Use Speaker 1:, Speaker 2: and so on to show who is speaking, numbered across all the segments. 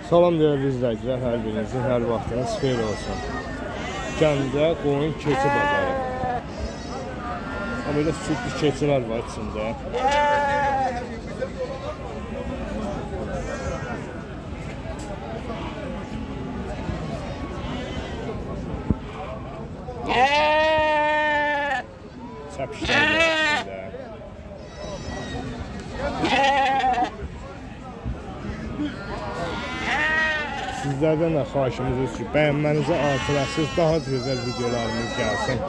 Speaker 1: Salam değerli izləyicilər, hər birinizin hər vaxtınız xeyir olsun. Gəncə qoyun keçi bazarı. Böyle sütlü keçilər var içində. Çəpişlər var içində. Sizlərdən də xahişimiz ki, bəyənmənizi artırasınız, daha gözəl videolarımız gəlsin.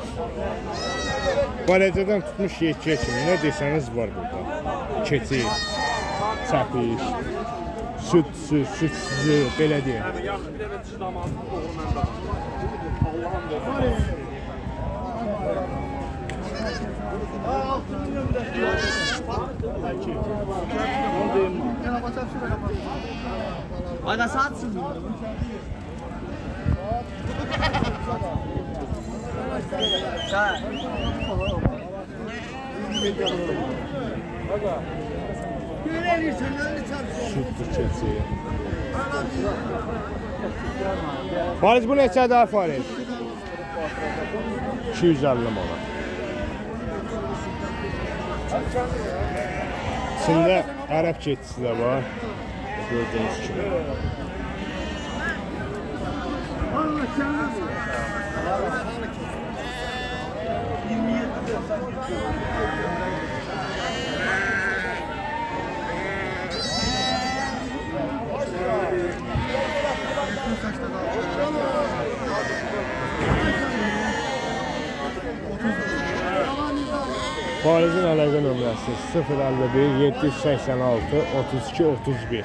Speaker 1: Barəcədən tutmuş yetkiyə kimi nə desəniz var burada. Keçi, çəpiş, sütsüzü, belə deyək.
Speaker 2: Ayda saatsın.
Speaker 1: Sütlü keçi. Fariz bu neçədir Fariz? 250 manat. İçində ərəb keçisi də var. Gördüğünüz kimi. Farizin əlaqə nömrəsi 051 786 32 31.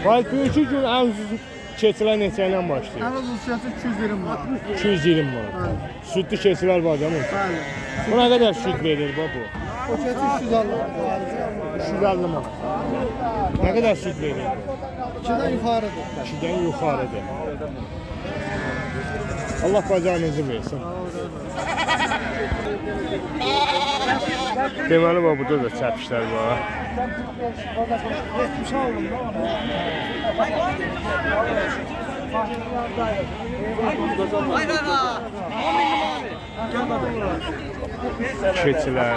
Speaker 1: Fariz bu iki gün ən ucuz keçilər neçə ilə başlayır?
Speaker 3: En uzun fiyatı 220 manat.
Speaker 1: 220 manat. Sütlü keçilər var değil mi?
Speaker 3: Bəli.
Speaker 1: Bu nə qədər süt verir bu?
Speaker 3: O fiyatı 350 manat.
Speaker 1: 350 manat. Nə qədər süt verir bu?
Speaker 3: 2'den yukarıdır.
Speaker 1: 2'dən yuxarıdır. Allah bacanınızı versin. Deməli var, burada da çəpişlər var. Keçilər.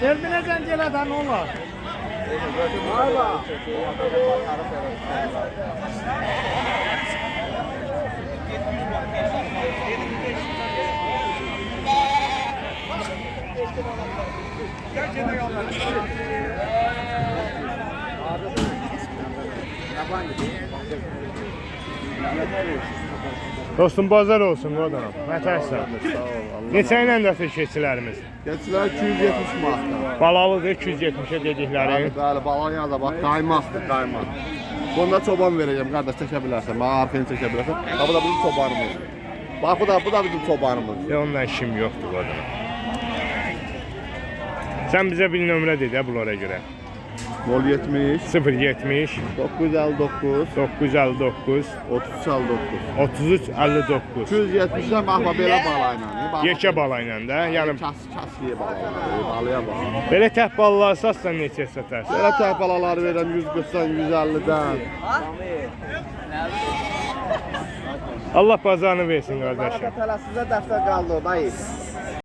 Speaker 3: Erbine zencileden onlar.
Speaker 1: Dostum bazar olsun qodanam. Mətərsən. Neçə ilə dəfə keçilərimiz?
Speaker 4: Keçilər 270 manatdan.
Speaker 1: Balalıdır 270'e dedikləri.
Speaker 4: Bəli, balan yanında bax, qaymaqdır, qaymaq. Bunda çoban verəcəm, qardaş çəkə bilərsən, bax, arxını çəkə bilərsən. Bax, bu da bizim çobanımız. Bax, bu da bizim çobanımız.
Speaker 1: Onunla işim yoxdur qodanam. Sən bizə bir nömrə de də bunlara görə.
Speaker 4: 070
Speaker 1: 070
Speaker 4: 959
Speaker 1: 959
Speaker 4: 3359.
Speaker 1: 3359.
Speaker 4: 270'dən baxma belə balayla.
Speaker 1: Yekə bala ilə də, yəni
Speaker 4: Kəsliyə balayla, balaya bax.
Speaker 1: belə təhp balaları satsan neçə satarsan?
Speaker 4: Belə təhbalaları verirəm 140-dan, 150-dən.
Speaker 1: Allah bazarını versin qardaşım.
Speaker 4: Sizə dəftər qaldı, dayı.